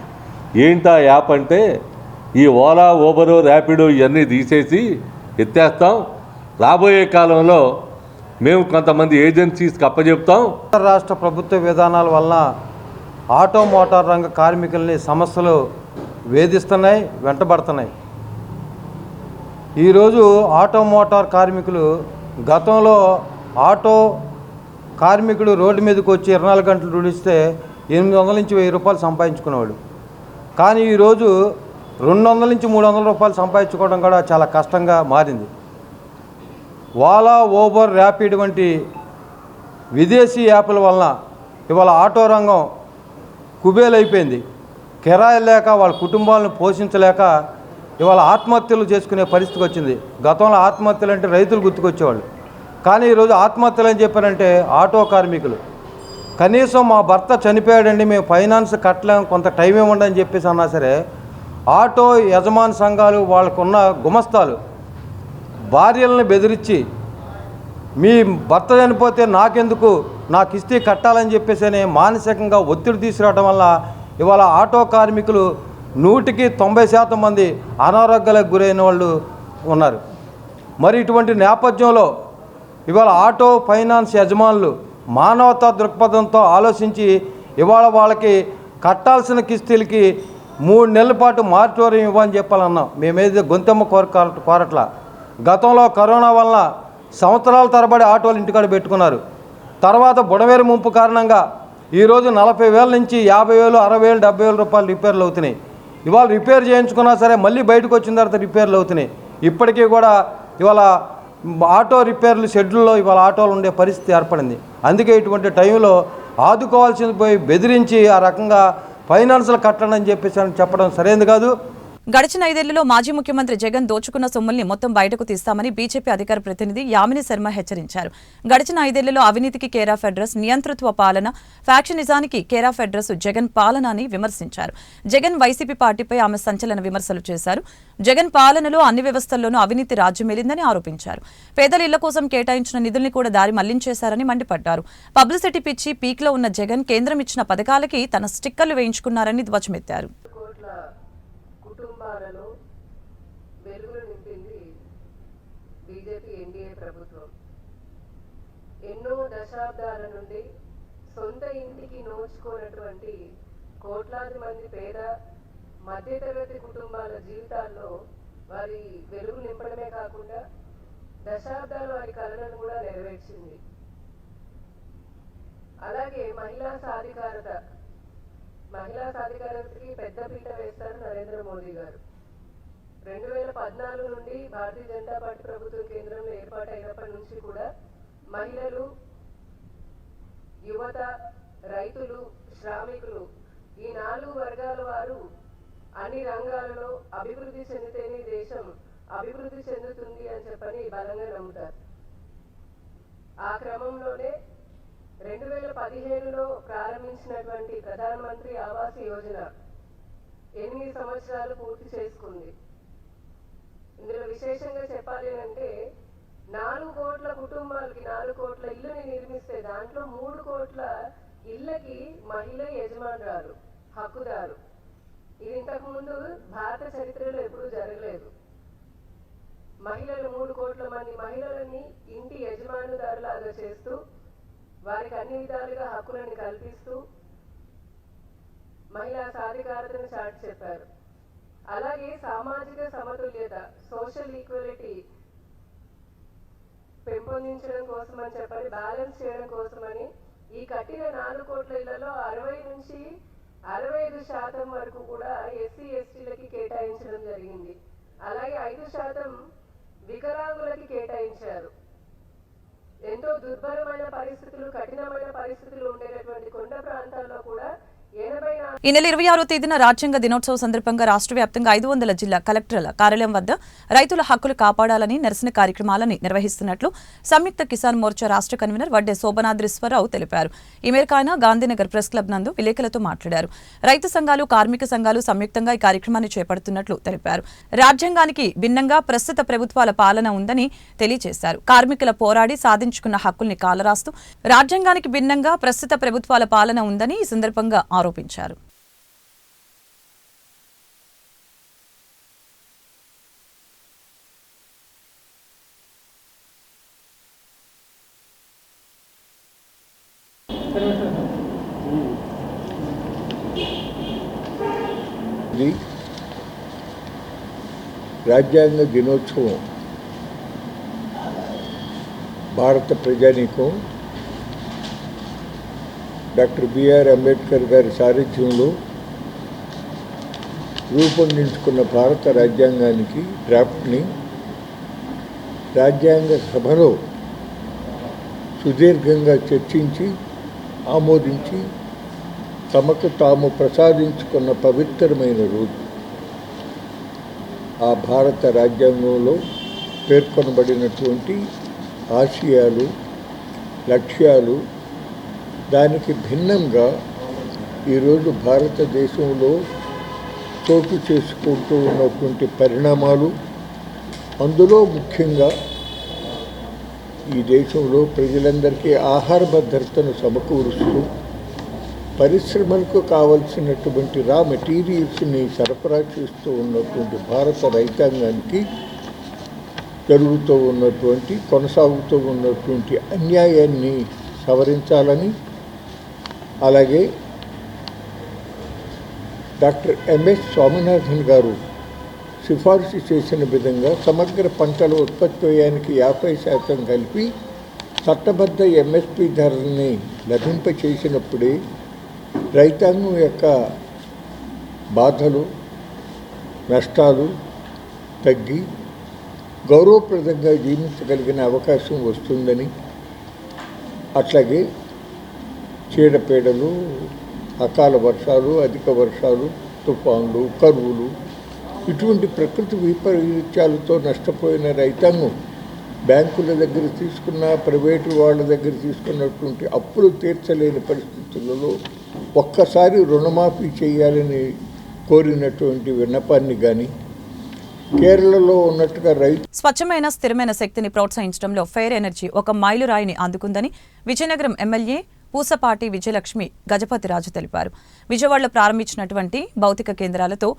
ఏంటా యాప్ అంటే ఈ ఓలా, ఊబరు, ర్యాపిడో ఇవన్నీ తీసేసి ఎత్తేస్తాం, రాబోయే కాలంలో మేము కొంతమంది ఏజెన్సీస్కి అప్పచెప్తాం. రాష్ట్ర ప్రభుత్వ విధానాల వలన ఆటో మోటార్ రంగ కార్మికుల్ని సమస్యలు వేధిస్తున్నాయి, వెంటబడుతున్నాయి. ఈరోజు ఆటో మోటార్ కార్మికులు గతంలో ఆటో కార్మికుడు రోడ్డు మీదకి వచ్చి 24 గంటలు రుడిస్తే 800 నుంచి 1000 రూపాయలు సంపాదించుకునేవాడు. కానీ ఈరోజు 200 నుంచి 300 రూపాయలు సంపాదించుకోవడం కూడా చాలా కష్టంగా మారింది. ఓలా, ఊబర్, ర్యాపిడ్ వంటి విదేశీ యాప్ల వలన ఇవాళ ఆటో రంగం కుబేలైపోయింది. కిరాయి లేక వాళ్ళ కుటుంబాలను పోషించలేక ఇవాళ ఆత్మహత్యలు చేసుకునే పరిస్థితికి వచ్చింది. గతంలో ఆత్మహత్యలు అంటే రైతులు గుర్తుకొచ్చేవాళ్ళు, కానీ ఈరోజు ఆత్మహత్యలు అని చెప్పారంటే ఆటో కార్మికులు. కనీసం మా భర్త చనిపోయాడండి, మేము ఫైనాన్స్ కట్టలేము, కొంత టైం ఇవ్వండి అని చెప్పేసి అన్నా సరే ఆటో యజమాని సంఘాలు వాళ్ళకున్న గుమస్తాలు భార్యలను బెదిరించి మీ భర్త చనిపోతే నాకెందుకు, నా కిస్తీ కట్టాలని చెప్పేసి మానసికంగా ఒత్తిడి తీసుకురావడం వల్ల ఇవాళ ఆటో కార్మికులు 100కి 90% మంది అనారోగ్యాలకు గురైన వాళ్ళు ఉన్నారు. మరి ఇటువంటి నేపథ్యంలో ఇవాళ ఆటో ఫైనాన్స్ యజమానులు మానవతా దృక్పథంతో ఆలోచించి ఇవాళ వాళ్ళకి కట్టాల్సిన కిస్తీలకి 3 నెలల పాటు మారిటోరియం ఇవ్వని చెప్పాలన్నాం. మేమేది గొంతెమ్మ కోరట్లా. గతంలో కరోనా వలన సంవత్సరాల తరబడి ఆటోలు ఇంటికాడ పెట్టుకున్నారు. తర్వాత బుడమేరు ముంపు కారణంగా ఈరోజు 40,000 నుంచి 50,000, 60,000, 70,000 రూపాయలు రిపేర్లు అవుతున్నాయి. ఇవాళ రిపేర్ చేయించుకున్నా సరే మళ్ళీ బయటకు వచ్చిన తర్వాత రిపేర్లు అవుతున్నాయి. ఇప్పటికీ కూడా ఇవాళ ఆటో రిపేర్లు షెడ్యూల్లో ఇవాళ ఆటోలు ఉండే పరిస్థితి ఏర్పడింది. అందుకే ఇటువంటి టైంలో ఆదుకోవాల్సింది పోయి బెదిరించి ఆ రకంగా ఫైనాన్సులు కట్టండి అని చెప్పేసి చెప్పడం సరైనది కాదు. గడిచిన 5 ఏళ్లలో మాజీ ముఖ్యమంత్రి జగన్ దోచుకున్న సొమ్ముల్ని మొత్తం బయటకు తీస్తామని బీజేపీ అధికార ప్రతినిధి యామిని శర్మ హెచ్చరించారు. గడిచిన 5 ఏళ్లలో అవినీతికి కేర్ ఆఫ్ అడ్రస్ నియంతృత్వ పాలన, ఫ్యాక్షనిజానికి కేర్ ఆఫ్ అడ్రస్ జగన్ పాలన అని విమర్శించారు. జగన్ వైసీపీ పార్టీపై ఆమె సంచలన విమర్శలు చేశారు. జగన్ పాలనలో అన్ని వ్యవస్థల్లోనూ అవినీతి రాజ్యమేలిందని ఆరోపించారు. పేదల ఇళ్ల కోసం కేటాయించిన నిధుల్ని కూడా దారి మళ్లించేశారని మండిపడ్డారు. పబ్లిసిటీ పిచ్చి పీక్లో ఉన్న జగన్ కేంద్రం ఇచ్చిన పథకాలకి తన స్టిక్కర్లు వేయించుకున్నారని ధ్వజమెత్తారు. కుటుంబాలలో వెలుగులు నింపింది బీజేపీ ఎన్డీఏ ప్రభుత్వం. ఎన్నో దశాబ్దాల నుండి సొంత ఇంటికి నోచుకోనటువంటి కోట్లాది మంది పేద మధ్యతరగతి కుటుంబాల జీవితాల్లో వారి వెలుగు నింపడమే కాకుండా దశాబ్దాలు వారి కలలను కూడా నెరవేర్చింది. అలాగే మహిళా సాధికారతకి పెద్దపీట వేస్తారు నరేంద్ర మోదీ గారు. 2014 నుండి భారతీయ జనతా పార్టీ ప్రభుత్వం కేంద్రంలో ఏర్పాటైనప్పటి నుంచి కూడా మహిళలు, యువత, రైతులు, శ్రామికులు ఈ 4 వర్గాల వారు అన్ని రంగాలలో అభివృద్ధి చెందితేనే దేశం అభివృద్ధి చెందుతుంది అని చెప్పని బలంగా నమ్ముతారు. ఆ క్రమంలోనే 2015లో ప్రారంభించినటువంటి ప్రధానమంత్రి ఆవాస్ యోజన 8 సంవత్సరాలు పూర్తి చేసుకుంది. ఇందులో విశేషంగా చెప్పాలి అంటే 4 కోట్ల కుటుంబాలకి 4 కోట్ల ఇల్లుని నిర్మిస్తే దాంట్లో 3 కోట్ల ఇళ్ళకి మహిళ యజమానురాలు, హక్కుదారు. ఇది ఇంతకు ముందు భారత చరిత్రలో ఎప్పుడూ జరగలేదు. మహిళలు 3 కోట్ల మంది మహిళలని ఇంటి యజమానుదారులాగా చేస్తూ వారికి అన్ని విధాలుగా హక్కులను కల్పిస్తూ మహిళా సాధికారతను చాటి చెప్పారు. అలాగే సామాజిక సమతుల్యత, సోషల్ ఈక్వాలిటీ పెంపొందించడం కోసమని చెప్పని, బ్యాలెన్స్ చేయడం కోసమని ఈ కట్టిన 4 కోట్ల ఇళ్లలో 60 నుంచి 65% వరకు కూడా ఎస్సీ ఎస్టీలకి కేటాయించడం జరిగింది. అలాగే 5% వికలాంగులకి కేటాయించారు. ఎంతో దుర్భరమైన పరిస్థితులు, కఠినమైన పరిస్థితులు ఉండేటటువంటి కొండ ప్రాంతాల్లో కూడా ఈ నెల 26వ తేదీన రాజ్యాంగ దినోత్సవం సందర్భంగా రాష్ట్ర వ్యాప్తంగా 500 జిల్లా కలెక్టర్ల కార్యాలయం వద్ద రైతుల హక్కులు కాపాడాలని నిరసన కార్యక్రమాలని నిర్వహిస్తున్నట్లు సంయుక్త కిసాన్ మోర్చా రాష్ట్ర కన్వీనర్ వడ్డే శోభనాద్రీశ్వరరావు తెలిపారు. ఈ మేరకు ఆయన గాంధీనగర్ ప్రెస్ క్లబ్ నందు విలేకరులతో మాట్లాడారు. రైతు సంఘాలు, కార్మిక సంఘాలు సంయుక్తంగా ఈ కార్యక్రమాన్ని చేపడుతున్నట్లు తెలిపారు. రాజ్యాంగానికి భిన్నంగా ప్రస్తుత ప్రభుత్వాల పాలన ఉందని తెలియజేశారు. కార్మికుల పోరాడి సాధించుకున్న హక్కుల్ని కాలరాస్తూ రాజ్యాంగానికి భిన్నంగా ప్రస్తుత ప్రభుత్వాల పాలన ఉందని ఈ సందర్భంగా ఆరోపించారు. రాజ్యాంగ దినోత్సవం భారత ప్రజానీకం డాక్టర్ బిఆర్ అంబేద్కర్ గారి సారథ్యంలో రూపొందించుకున్న భారత రాజ్యాంగానికి డ్రాఫ్ట్ని రాజ్యాంగ సభలో సుదీర్ఘంగా చర్చించి ఆమోదించి తమకు తాము ప్రసాదించుకున్న పవిత్రమైన రోజు. ఆ భారత రాజ్యాంగంలో పేర్కొనబడినటువంటి ఆశయాలు, లక్ష్యాలు దానికి భిన్నంగా ఈరోజు భారతదేశంలో చోటు చేసుకుంటూ ఉన్నటువంటి పరిణామాలు, అందులో ముఖ్యంగా ఈ దేశంలో ప్రజలందరికీ ఆహార భద్రతను సమకూరుస్తూ పరిశ్రమలకు కావలసినటువంటి రా మెటీరియల్స్ని సరఫరా చేస్తూ ఉన్నటువంటి భారత రైతాంగానికి కొనసాగుతూ ఉన్నటువంటి అన్యాయాన్ని సవరించాలని, అలాగే డాక్టర్ ఎంఎస్ స్వామినాథన్ గారు సిఫార్సు చేసిన విధంగా సమగ్ర పంటల ఉత్పత్తి వ్యయానికి 50% కలిపి చట్టబద్ధ ఎంఎస్పి ధరల్ని లభింపచేసినప్పుడే రైతాంగం యొక్క బాధలు, నష్టాలు తగ్గి గౌరవప్రదంగా జీవించగలిగిన అవకాశం వస్తుందని, అట్లాగే చీడపీడలు, అకాల వర్షాలు, అధిక వర్షాలు, తుఫాన్లు, కరువులు ఇటువంటి ప్రకృతి వైపరీత్యాలతో నష్టపోయిన రైతాంగం బ్యాంకుల దగ్గర తీసుకున్న, ప్రైవేటు వాళ్ళ దగ్గర తీసుకున్నటువంటి అప్పులు తీర్చలేని పరిస్థితులలో ఒక్కసారి రుణమాఫీ చేయాలని కోరినటువంటి విన్నపాన్ని కానీ, కేరళలో ఉన్నట్టుగా స్వచ్ఛమైన స్థిరమైన శక్తిని ప్రోత్సహించడంలో ఫెయిర్ ఎనర్జీ ఒక మైలురాయిని అందుకుందని విజయనగరం ఎమ్మెల్యే పూసపాటి విజయలక్ష్మి గజపతిరాజు తెలిపారు. విజయవాడలో ప్రారంభించినటువంటి భౌతిక కేంద్రాలతో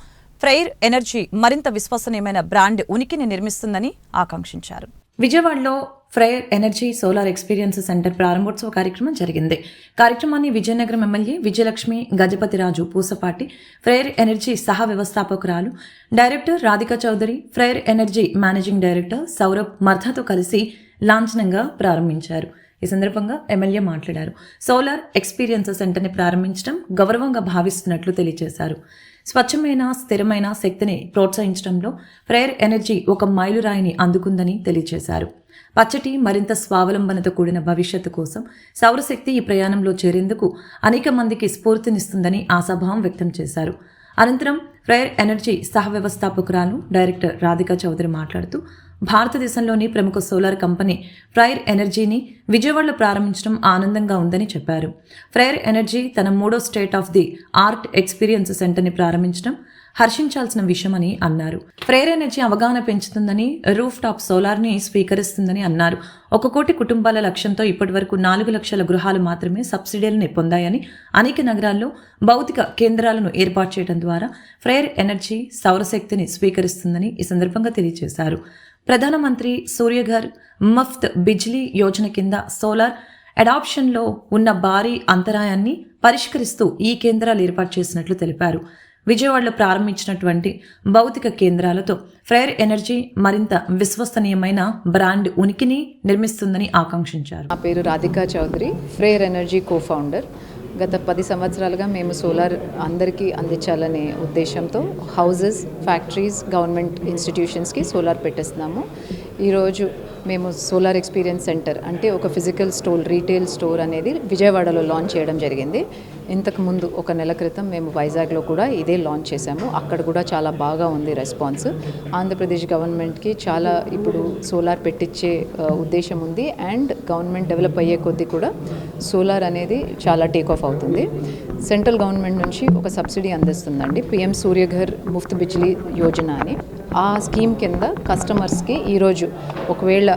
ఫెయిర్ ఎనర్జీ మరింత విశ్వసనీయమైన బ్రాండ్ ఉనికిని నిర్మిస్తుందని ఆకాంక్షించారు. విజయవాడలో fair energy solar experience centre ప్రారంభోత్సవ కార్యక్రమం జరిగింది. కార్యక్రమాన్ని Vizianagaram MLA Vijayalakshmi Gajapathiraju Pusapati, fair energy సహ వ్యవస్థాపకురాలు director Radhika Chaudhary, fair energy managing director Saurabh Mardha కలిసి లాంఛనంగా ప్రారంభించారు. ఈ సందర్భంగా ఎమ్మెల్యే మాట్లాడారు. సోలార్ ఎక్స్పీరియన్స్ సెంటర్ని ప్రారంభించడం గౌరవంగా భావిస్తున్నట్లు తెలియజేశారు. స్వచ్ఛమైన స్థిరమైన శక్తిని ప్రోత్సహించడంలో ఫెయిర్ ఎనర్జీ ఒక మైలురాయిని అందుకుందని తెలియజేశారు. పచ్చటి మరింత స్వావలంబనతో కూడిన భవిష్యత్తు కోసం సౌరశక్తి ఈ ప్రయాణంలో చేరేందుకు అనేక మందికి స్ఫూర్తినిస్తుందని ఆశాభావం వ్యక్తం చేశారు. అనంతరం ఫెయిర్ ఎనర్జీ సహ వ్యవస్థాపకురాలు డైరెక్టర్ రాధికా చౌదరి మాట్లాడుతూ భారతదేశంలోని ప్రముఖ సోలార్ కంపెనీ ఫెయిర్ ఎనర్జీని విజయవాడలో ప్రారంభించడం ఆనందంగా ఉందని చెప్పారు. ఫెయిర్ ఎనర్జీ తన 3వ state of the art experience సెంటర్ని ప్రారంభించడం హర్షించాల్సిన విషయమని అన్నారు. ఫెయిర్ ఎనర్జీ అవగాహన పెంచుతుందని, రూఫ్ టాప్ సోలార్ని స్వీకరిస్తుందని అన్నారు. 1 కోటి కుటుంబాల లక్ష్యంతో ఇప్పటివరకు 4 లక్షల గృహాలు మాత్రమే సబ్సిడీలను పొందాయని, అనేక నగరాల్లో భౌతిక కేంద్రాలను ఏర్పాటు చేయడం ద్వారా ఫెయిర్ ఎనర్జీ సౌరశక్తిని స్వీకరిస్తుందని ఈ సందర్భంగా తెలియజేశారు. ప్రధానమంత్రి సూర్యఘర్ ముఫ్త్ బిజ్లీ యోజన కింద సోలార్ అడాప్షన్లో ఉన్న భారీ అంతరాయాన్ని పరిష్కరిస్తూ ఈ కేంద్రాలు ఏర్పాటు చేసినట్లు తెలిపారు. విజయవాడలో ప్రారంభించినటువంటి భౌతిక కేంద్రాలతో ఫెయిర్ ఎనర్జీ మరింత విశ్వసనీయమైన బ్రాండ్ ఉనికిని నిర్మిస్తుందని ఆకాంక్షించారు. నా పేరు Radhika Chaudhary, fair Energy co-founder. గత 10 సంవత్సరాలుగా మేము సోలార్ అందరికీ అందించాలనే ఉద్దేశంతో హౌజెస్, ఫ్యాక్టరీస్, గవర్నమెంట్ ఇన్స్టిట్యూషన్స్కి సోలార్ పెట్టేస్తున్నాము. ఈరోజు మేము సోలార్ ఎక్స్పీరియన్స్ సెంటర్ అంటే ఒక ఫిజికల్ స్టోర్, రీటైల్ స్టోర్ అనేది విజయవాడలో లాంచ్ చేయడం జరిగింది. ఇంతకుముందు 1 నెల క్రితం మేము వైజాగ్లో కూడా ఇదే లాంచ్ చేశాము. అక్కడ కూడా చాలా బాగా ఉంది రెస్పాన్స్. ఆంధ్రప్రదేశ్ గవర్నమెంట్కి చాలా ఇప్పుడు సోలార్ పెట్టించే ఉద్దేశం ఉంది. అండ్ గవర్నమెంట్ డెవలప్ అయ్యే కొద్దీ కూడా సోలార్ అనేది చాలా టేక్ ఆఫ్ అవుతుంది. సెంట్రల్ గవర్నమెంట్ నుంచి ఒక సబ్సిడీ అందిస్తుందండి, పిఎం సూర్యఘర్ ముఫ్త్ బిజ్లీ యోజన అని. ఆ స్కీమ్ కింద కస్టమర్స్కి ఈరోజు ఒకవేళ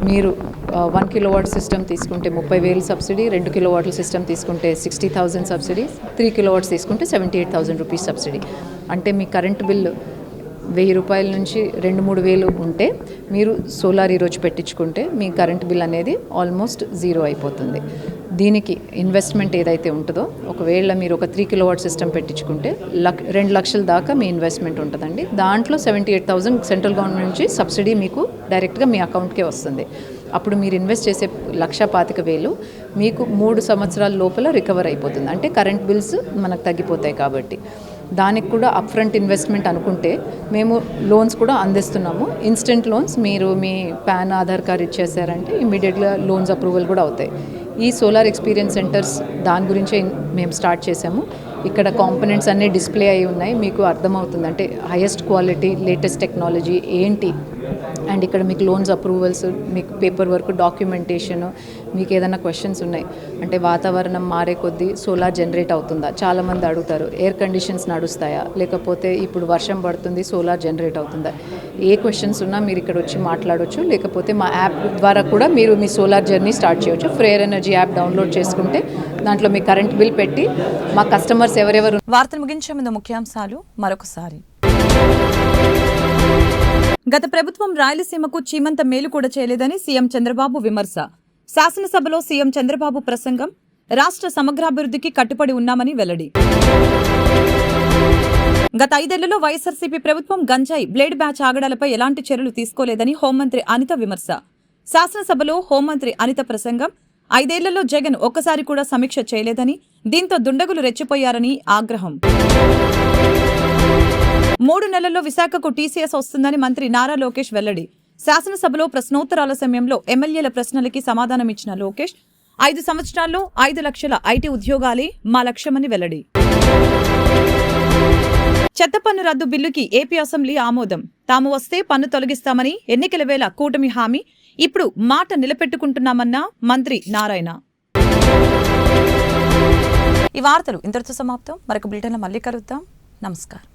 మీరు 1 కిలోవాట్ సిస్టమ్ తీసుకుంటే 30,000 సబ్సిడీ, 2 కిలోవాట్ల సిస్టమ్ తీసుకుంటే 60,000 సబ్సిడీ, 3 కిలోవాట్స్ తీసుకుంటే 78,000 రూపీస్ సబ్సిడీ. అంటే మీ కరెంట్ బిల్లు 1,000 రూపాయల నుంచి 2-3 వేలు ఉంటే మీరు సోలార్ ఈరోజు పెట్టించుకుంటే మీ కరెంట్ బిల్ అనేది ఆల్మోస్ట్ 0 అయిపోతుంది. దీనికి ఇన్వెస్ట్మెంట్ ఏదైతే ఉంటుందో, ఒకవేళ మీరు ఒక 3 కిలోవాట్ సిస్టమ్ పెట్టించుకుంటే 2 లక్షల దాకా మీ ఇన్వెస్ట్మెంట్ ఉంటుందండి. దాంట్లో 78,000 సెంట్రల్ గవర్నమెంట్ నుంచి సబ్సిడీ మీకు డైరెక్ట్గా మీ అకౌంట్కే వస్తుంది. అప్పుడు మీరు ఇన్వెస్ట్ చేసే 1,25,000 మీకు 3 సంవత్సరాల లోపల రికవర్ అయిపోతుంది. అంటే కరెంట్ బిల్స్ మనకు తగ్గిపోతాయి కాబట్టి. దానికి కూడా అప్ఫ్రంట్ ఇన్వెస్ట్మెంట్ అనుకుంటే మేము లోన్స్ కూడా అందిస్తున్నాము. ఇన్స్టెంట్ లోన్స్, మీరు మీ పాన్ ఆధార్ కార్డ్ ఇచ్చేసారంటే ఇమ్మీడియట్గా లోన్స్ అప్రూవల్ కూడా అవుతాయి. ఈ సోలార్ ఎక్స్పీరియన్స్ సెంటర్స్ దాని గురించే మేము స్టార్ట్ చేసాము. ఇక్కడ కాంపోనెంట్స్ అన్నీ డిస్ప్లే అయి ఉన్నాయి, మీకు అర్థమవుతుంది అంటే హైయెస్ట్ క్వాలిటీ లేటెస్ట్ టెక్నాలజీ ఏంటి. అండ్ ఇక్కడ మీకు లోన్స్ అప్రూవల్స్, మీకు పేపర్ వర్క్, డాక్యుమెంటేషన్, మీకు ఏదైనా క్వశ్చన్స్ ఉన్నాయి అంటే వాతావరణం మారే కొద్దీ సోలార్ జనరేట్ అవుతుందా, చాలామంది అడుగుతారు. ఎయిర్ కండిషన్స్ నడుస్తాయా, లేకపోతే ఇప్పుడు వర్షం పడుతుంది సోలార్ జనరేట్ అవుతుందా, ఏ క్వశ్చన్స్ ఉన్నా మీరు ఇక్కడ వచ్చి మాట్లాడవచ్చు. లేకపోతే మా యాప్ ద్వారా కూడా మీరు మీ సోలార్ జర్నీ స్టార్ట్ చేయవచ్చు. ఫ్రేయర్ ఎనర్జీ యాప్ డౌన్లోడ్ చేసుకుంటే దాంట్లో మీ కరెంట్ బిల్ పెట్టి మా కస్టమర్స్ ఎవరెవరు. వార్తలు ముగించే ముందు ముఖ్యాంశాలు మరొకసారి. గత ప్రభుత్వం రాయలసీమకు చీమంత మేలు కూడా చేయలేదని సీఎం చంద్రబాబు విమర్శ. శాసనసభలో సీఎం చంద్రబాబు ప్రసంగం. రాష్ట్ర సమగ్రాభివృద్ధికి కట్టుబడి ఉన్నామని వెల్లడి. గత 5 ఏళ్లలో వైఎస్ఆర్సీపీ ప్రభుత్వం గంజాయి, బ్లేడ్ బ్యాచ్ ఆగడాలపై ఎలాంటి చర్యలు తీసుకోలేదని హోంమంత్రి అనిత విమర్శ. శాసనసభలో హోంమంత్రి అనిత ప్రసంగం. 5 ఏళ్లలో జగన్ ఒక్కసారి కూడా సమీక్ష చేయలేదని, దీంతో దుండగులు రెచ్చిపోయారని ఆగ్రహం. 3 నెలల్లో విశాఖకు టీసీఎస్ వస్తుందని మంత్రి నారా లోకేష్ వెల్లడి. శాసనసభలో ప్రశ్నోత్తరాల సమయంలో ఎమ్మెల్యేల ప్రశ్నలకి సమాధానమిచ్చిన లోకేష్ 5 సంవత్సరాల్లో 5 లక్షల ఐటీ ఉద్యోగాలే మా లక్ష్యమని వెల్లడి. చెత్త పన్ను రద్దు బిల్లుకి ఏపీ అసెంబ్లీ ఆమోదం. తాము వస్తే పన్ను తొలగిస్తామని ఎన్నికల వేళ కూటమి హామీ. ఇప్పుడు మాట నిలబెట్టుకుంటున్నామన్న మంత్రి నారాయణ. ఈ వార్తలు ఇంతటితో సమాప్తం. మరొక బులెటిన్లో మళ్ళీ కలుద్దాం. నమస్కారం.